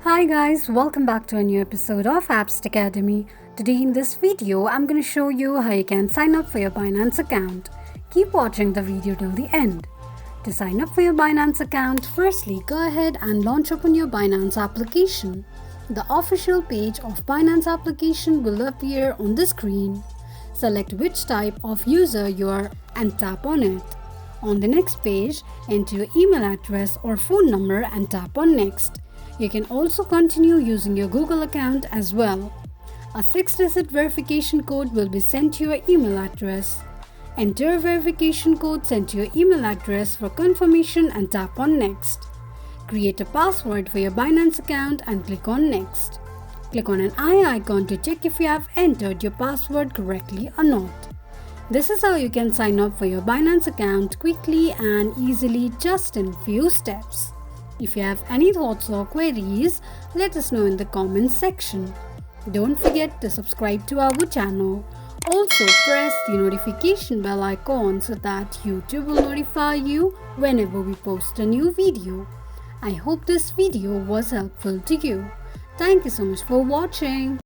Hi guys, welcome back to a new episode of Apps Academy. Today in this video, I'm going to show you how you can sign up for your Binance account. Keep watching the video till the end. To sign up for your Binance account, firstly go ahead and launch open your Binance application. The official page of Binance application will appear on the screen. Select which type of user you are and tap on it. On the next page, enter your email address or phone number and tap on next. You can also continue using your Google account as well. A 6-digit verification code will be sent to your email address. Enter a verification code sent to your email address for confirmation and tap on next. Create a password for your Binance account and click on next. Click on an eye icon to check if you have entered your password correctly or not. This is how you can sign up for your Binance account quickly and easily just in few steps. If you have any thoughts or queries, let us know in the comments section. Don't forget to subscribe to our channel. Also press the notification bell icon so that YouTube will notify you whenever we post a new video. I hope this video was helpful to you. Thank you so much for watching.